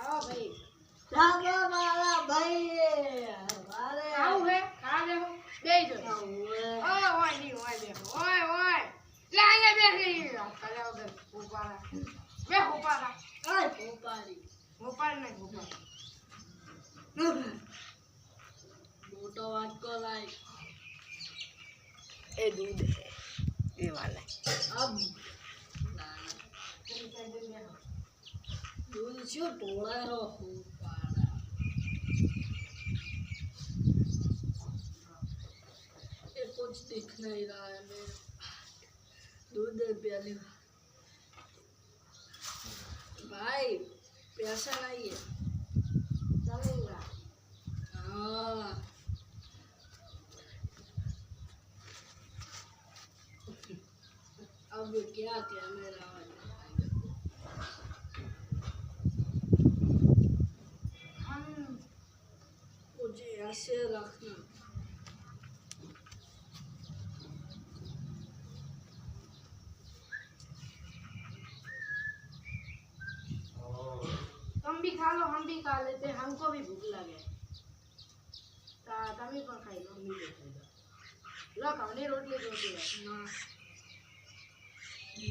आओ भाई ચાલો મારા ભાઈ મારે આવું હે કાલે હું બેજો ઓય ઓય ની ઓય બે ઓય ઓય લે અહીંયા બેસી કાલે વગર ઉપાડા બે ઉપાડા ઓય પોપારી ઉપાડ નહીં ઉપાડ મોટો વાટકો લાય એ દૂધ એ વાલે અબ दूध क्यों तोड़ा हो पारा ये कुछ दिख नहीं रहा है मेरे दूध प्याली भाई पैसा नहीं है चलेगा हाँ अब क्या क्या मेरा मुझे ऐसे रखना तुम भी खा लो हम भी खा लेते हैं हमको भी भूख लगे તમે પણ ખાઈ લો हम भी खाई लो ઘઉંની રોટલી જોતી હોય ना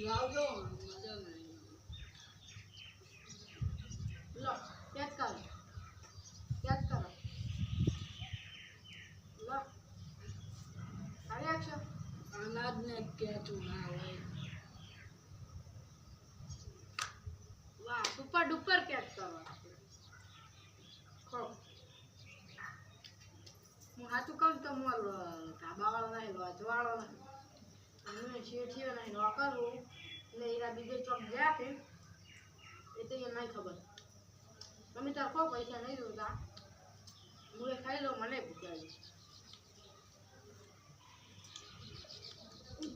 लाओ मजा नहीं લો પેક કરો પેક કરો લો અરે અક્ષર अनाज ने क्या चुना है વાહ સુપર ડુપર પેક કરો ખો હું સાચું કહું તો મોર ધાબાવાળો નહીં વાંચવાળો નહીં અને શેઠીઓ નહીં નોકરવું એટલે એરા બીજે ચોક ગયા કે એ તો એ નહીં ખબર તમે તાર કહો પૈસા નહીં જોતા હું એ ખાઈ લો મને ભૂખ લાગી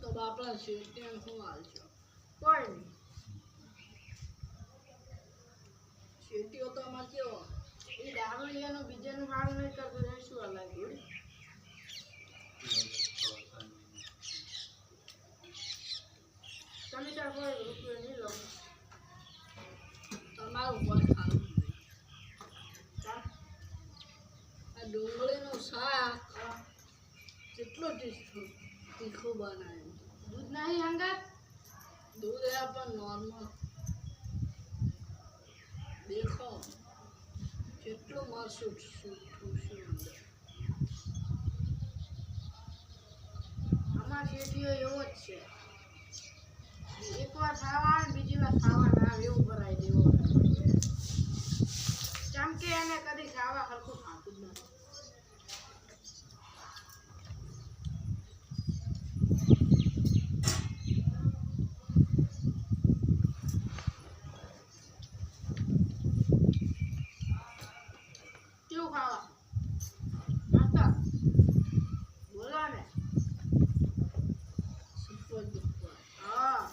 तो बापड़ा शेटियां को हाल छो કોઈ નહીં शेटियो तो मत क्यों એ દારૂડિયાનું બીજાનું સારું નહીં કરતું એને શું અલગ હોય તમે તાર કોઈ રૂપિયો નહીં લો તમારું કોઈ ખાવું નહીં ચાલ આ ડુંગળીનું શાક કેટલું તીખું બનાવ્યું દૂધ નહીં હંગાત दूध है अपन नॉर्मल देखो કેટલું મસ્ત સુંદર અમાર શેઠીઓ એવો જ છે એકવાર ખાવા આવે ને બીજી વાર ખાવા ના આવે એવું કરાય દેવો ચમકે એને કદી ખાવા હરખું ખાતું જ નથી કેવું ખાવા માસ્ટર બોલો ને સુપર ડુપર હા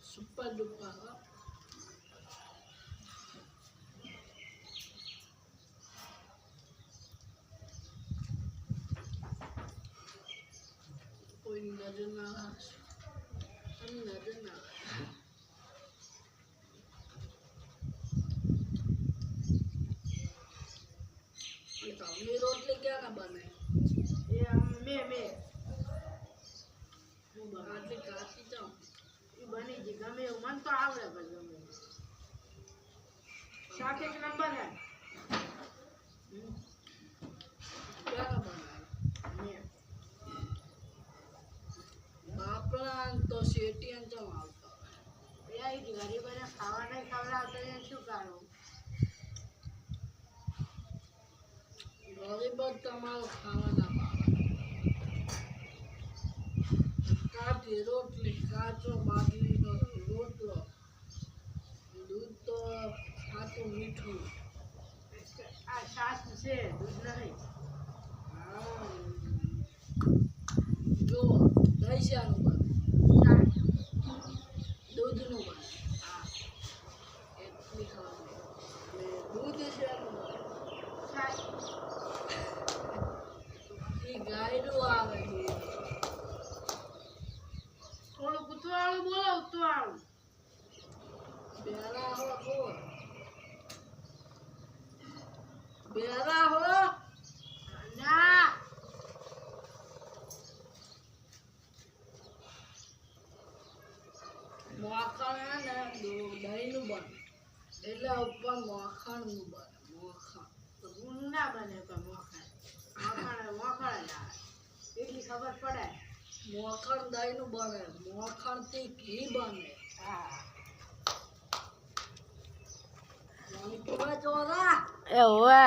સુપર ડુપર कोई नजर ना हम नजर ना ये रोटली क्या ना बने એ મેં હું બહારથી કાચી જાઉં એ બની ગઈ ગમે એવું મન તો આવડે ભાઈ ગમે એવું. શાક એક નંબર હે क्या ना बनाए મેં બાપડા તો શેટિયન ચમ આવતા એ આવી ગઈ ગરીબોને ખાવા નહીં ખવડાવતા એને શું કરવું ગરીબ જ તમારો ખાવાના ભાવે કાચી રોટલી કાચો બાજરીનો રોટલો દૂધ તો ખાટું મીઠું આ છાશ છે દૂધ નહીં જો દહીં શાનું બને છાશ મોખણ હે ને દહીંનું બને એટલે ઉપર મોખણનું બને મોખણ તો ગુણ ના બને પણ મોખણ જ આવે એટલી ખબર પડે. મોખણ દહીંનું બને મોખણથી ઘી બને હા પાણી પીવા ચોરા એ હોવે